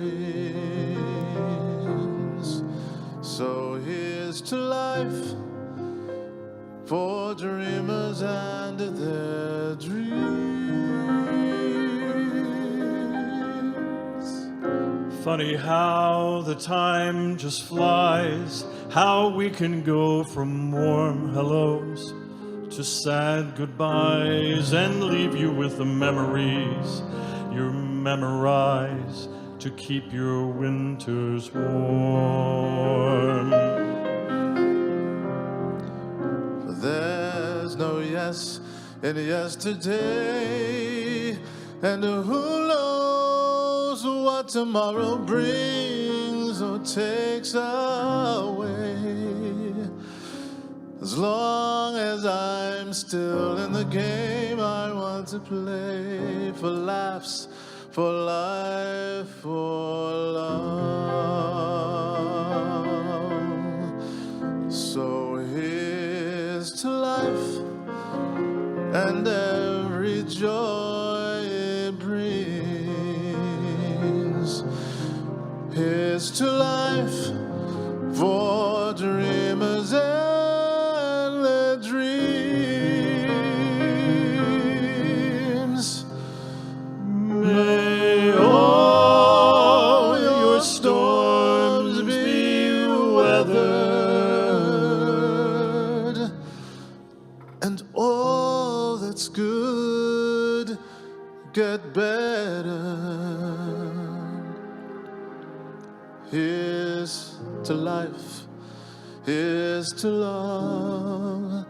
So here's to life for dreamers and their dreams. Funny how the time just flies, how we can go from warm hellos to sad goodbyes and leave you with the memories you memorize to keep your winters warm. There's no yes in yesterday, and who knows what tomorrow brings or takes away. As long as I'm still in the game, I want to play for laughs, for life, for love. So here's to life and every joy it brings. Here's to life for dreamers and their dreams. May all your storms be weathered, and all that's good get better. Here's to life, here's to love,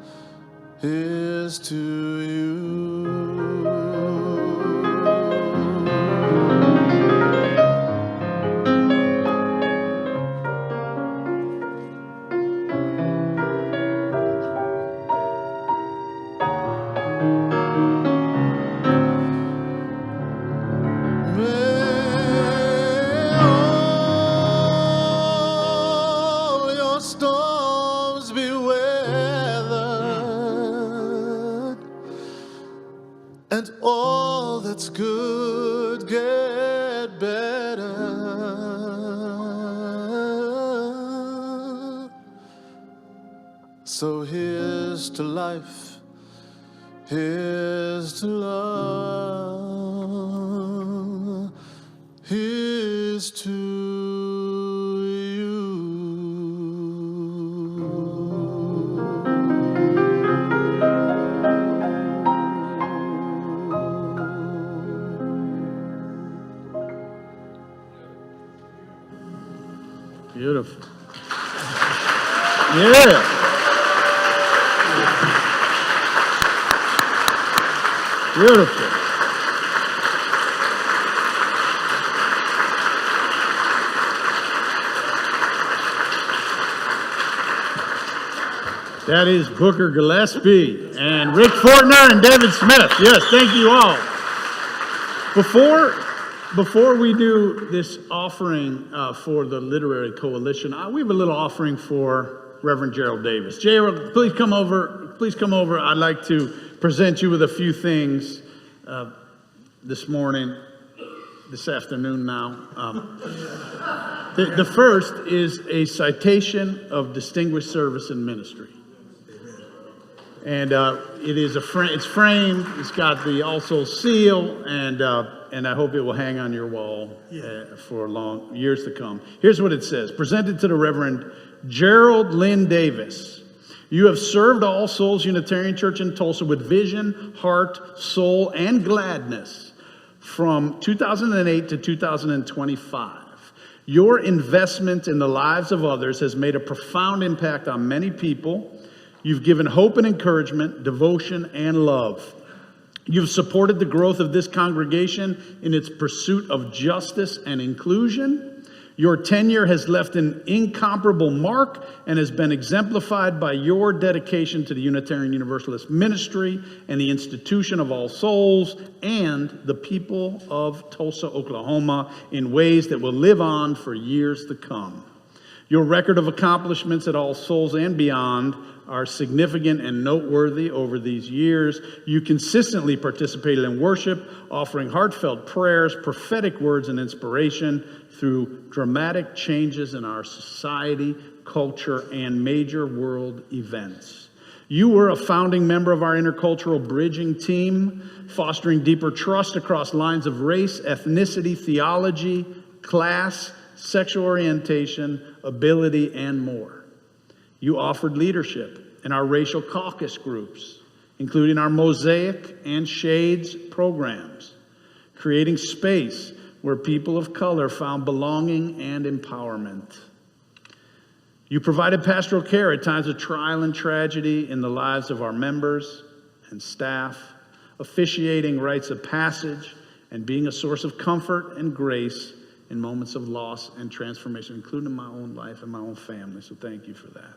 here's to you. May all your storms be weathered, and all that's good get better. So here's to life, here's to love, here's to you. Beautiful. Yeah. Beautiful. That is Booker Gillespie and Rick Fortner and David Smith. Yes, thank you all. Before we do this offering for the Literary Coalition, we have a little offering for Reverend Gerald Davis. Gerald, please come over. Please come over. I'd like to present you with a few things this afternoon now. The first is a citation of distinguished service and ministry. And it's framed, it's got the All Souls seal, and I hope it will hang on your wall for long years to come. Here's what it says. Presented to the Reverend Gerald Lynn Davis. You have served All Souls Unitarian Church in Tulsa with vision, heart, soul, and gladness from 2008 to 2025. Your investment in the lives of others has made a profound impact on many people. You've given hope and encouragement, devotion, and love. You've supported the growth of this congregation in its pursuit of justice and inclusion. Your tenure has left an incomparable mark and has been exemplified by your dedication to the Unitarian Universalist ministry and the institution of All Souls and the people of Tulsa, Oklahoma in ways that will live on for years to come. Your record of accomplishments at All Souls and beyond are significant and noteworthy over these years. You consistently participated in worship, offering heartfelt prayers, prophetic words, and inspiration through dramatic changes in our society, culture, and major world events. You were a founding member of our intercultural bridging team, fostering deeper trust across lines of race, ethnicity, theology, class, sexual orientation, ability, and more. You offered leadership in our racial caucus groups, including our Mosaic and Shades programs, creating space where people of color found belonging and empowerment. You provided pastoral care at times of trial and tragedy in the lives of our members and staff, officiating rites of passage and being a source of comfort and grace in moments of loss and transformation, including my own life and my own family. So thank you for that.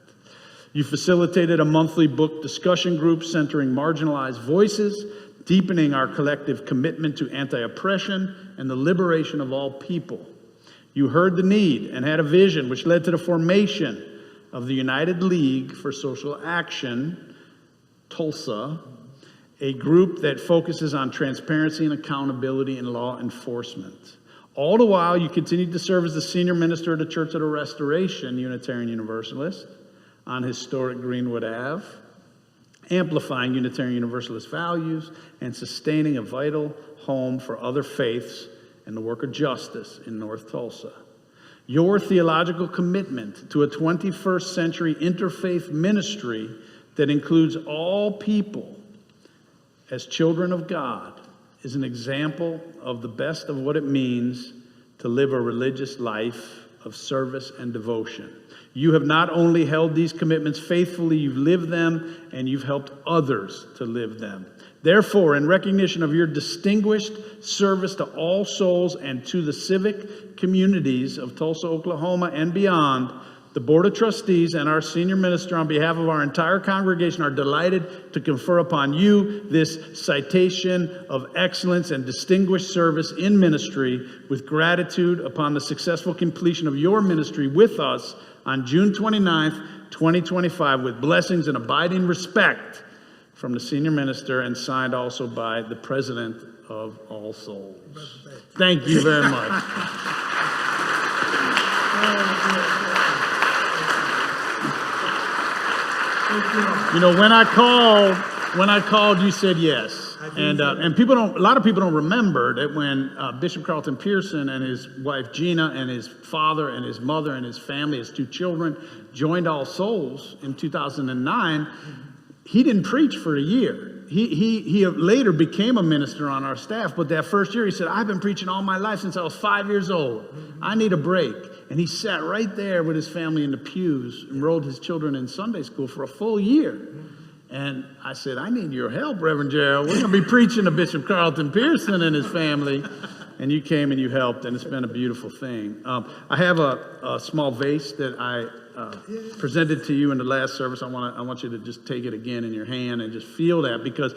You facilitated a monthly book discussion group centering marginalized voices, deepening our collective commitment to anti-oppression and the liberation of all people. You heard the need and had a vision which led to the formation of the United League for Social Action, Tulsa, a group that focuses on transparency and accountability in law enforcement. All the while, you continued to serve as the senior minister of the Church of the Restoration Unitarian Universalist on historic Greenwood Ave, amplifying Unitarian Universalist values and sustaining a vital home for other faiths and the work of justice in North Tulsa. Your theological commitment to a 21st century interfaith ministry that includes all people as children of God is an example of the best of what it means to live a religious life of service and devotion. You have not only held these commitments faithfully, you've lived them and you've helped others to live them. Therefore, in recognition of your distinguished service to all souls and to the civic communities of Tulsa, Oklahoma and beyond, the Board of Trustees and our senior minister on behalf of our entire congregation are delighted to confer upon you this citation of excellence and distinguished service in ministry with gratitude upon the successful completion of your ministry with us on June 29th, 2025, with blessings and abiding respect from the senior minister and signed also by the president of All Souls. Thank you very much. You know, when I called, you said yes. And a lot of people don't remember that when Bishop Carlton Pearson and his wife Gina and his father and his mother and his family, his two children, joined All Souls in 2009, he didn't preach for a year. He later became a minister on our staff, but that first year he said, I've been preaching all my life since I was 5 years old. I need a break. And he sat right there with his family in the pews, enrolled his children in Sunday school for a full year. And I said, I need your help, Reverend Gerald. We're going to be preaching to Bishop Carlton Pearson and his family. And you came and you helped, and it's been a beautiful thing. I have a small vase that I presented to you in the last service. I want you to just take it again in your hand and just feel that, because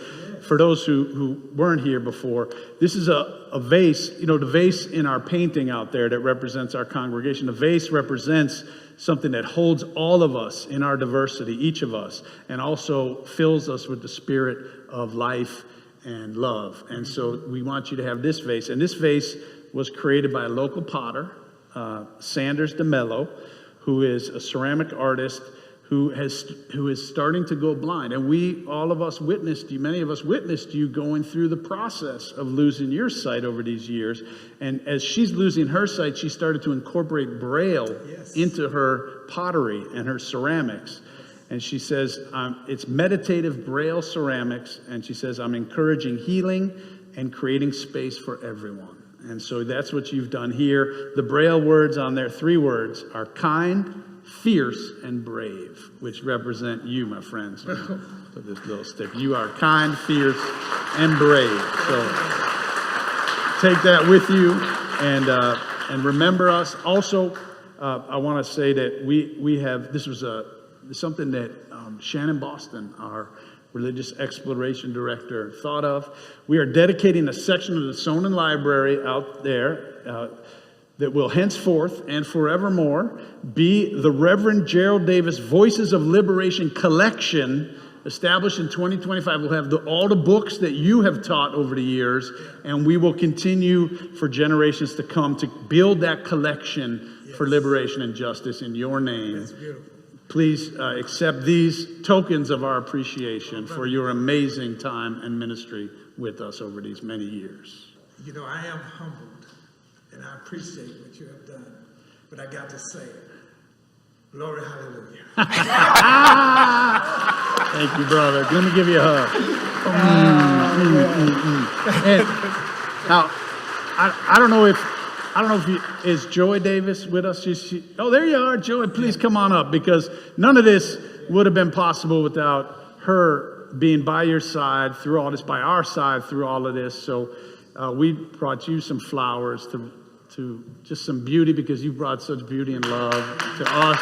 for those who weren't here before, this is a vase, you know, the vase in our painting out there that represents our congregation. The vase represents something that holds all of us in our diversity, each of us, and also fills us with the spirit of life and love. And so we want you to have this vase. And this vase was created by a local potter, Sanders DeMello, who is a ceramic artist who is starting to go blind. And many of us witnessed you going through the process of losing your sight over these years. And as she's losing her sight, she started to incorporate Braille into her pottery and her ceramics. And she says, it's meditative Braille ceramics. And she says, I'm encouraging healing and creating space for everyone. And so that's what you've done here. The Braille words on there, 3 words, are kind, fierce, and brave, which represent you, my friends. Put this little stick. You are kind, fierce, and brave. So take that with you and remember us. Also, I want to say that we have, this was something that Shannon Boston, our religious exploration director, thought of. We are dedicating a section of the Sonnen Library out there that will henceforth and forevermore be the Reverend Gerald Davis Voices of Liberation collection, established in 2025. We'll have all the books that you have taught over the years, and we will continue for generations to come to build that collection for liberation and justice in your name. That's beautiful. Please accept these tokens of our appreciation for your amazing time and ministry with us over these many years. You know, I am humbled and I appreciate what you have done. But I got to say, glory, hallelujah. Thank you, brother. Let me give you a hug. And now, I don't know if is Joy Davis with us? Oh, there you are, Joy. Please come on up, because none of this would have been possible without her being by your side through all this, by our side through all of this. So we brought you some flowers to just some beauty, because you brought such beauty and love to us.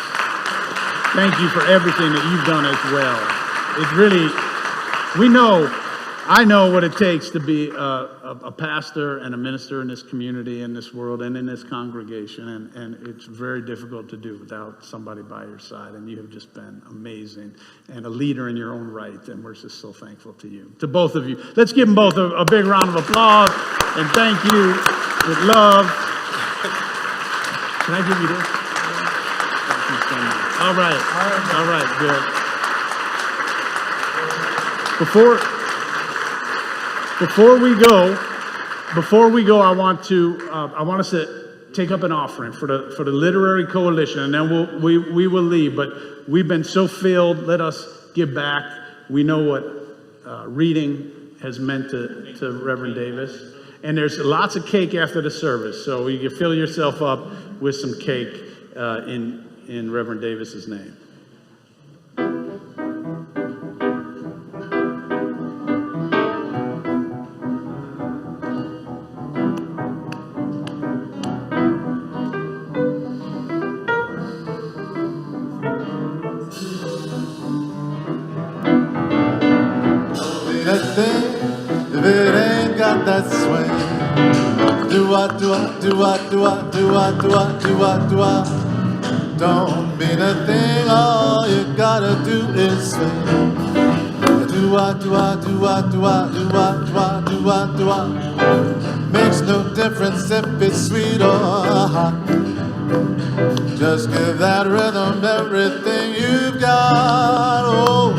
Thank you for everything that you've done as well. It's really, I know what it takes to be a pastor and a minister in this community, in this world, and in this congregation, and it's very difficult to do without somebody by your side, and you have just been amazing and a leader in your own right, and we're just so thankful to you, to both of you. Let's give them both a big round of applause, and thank you with love. Can I give you this? Thank you so much. All right, good. Before we go, I want us to take up an offering for the Literary Coalition, and then we will leave. But we've been so filled. Let us give back. We know what reading has meant to Reverend Davis, and there's lots of cake after the service, so you can fill yourself up with some cake in Reverend Davis's name. That thing, if it ain't got that swing, do-ah. Don't mean a thing, all you gotta do is swing. Do-ah. Makes no difference if it's sweet or hot. Just give that rhythm everything you've got. Oh,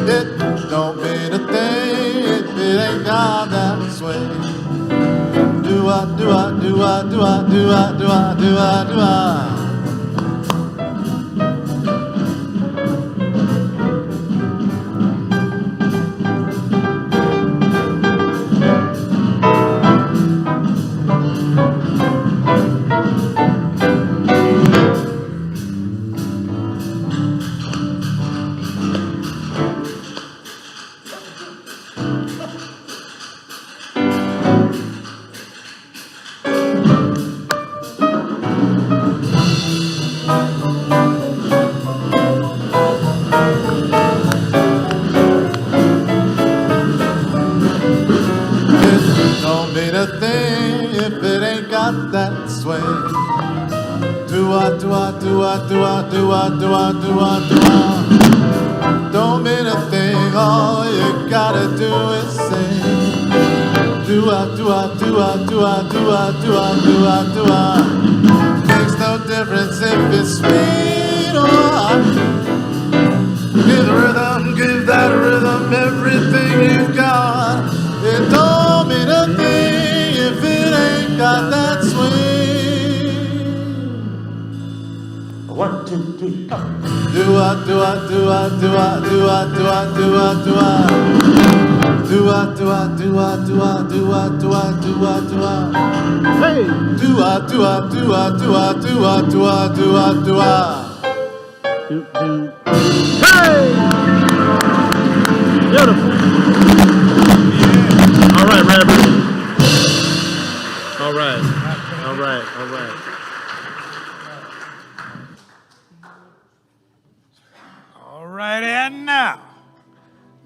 it don't mean a thing if it ain't got that swing. Do-ah. Don't mean a thing if it ain't got that swing. Do-ah. Don't mean a thing, all you gotta do is sing. Do-ah. Makes no difference if it's sweet or hot. Give that rhythm everything you've got. It don't mean a thing if it ain't got that swing. 1, 2, 3, go. Do-ah. Hey! Hey! Beautiful. All right, Reverend. All right. All right, and now,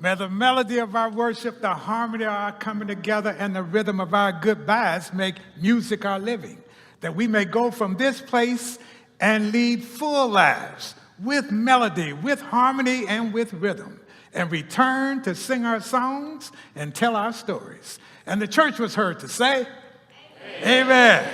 may the melody of our worship, the harmony of our coming together, and the rhythm of our goodbyes make music our living, that we may go from this place and lead full lives with melody, with harmony, and with rhythm, and return to sing our songs and tell our stories. And the church was heard to say, Amen.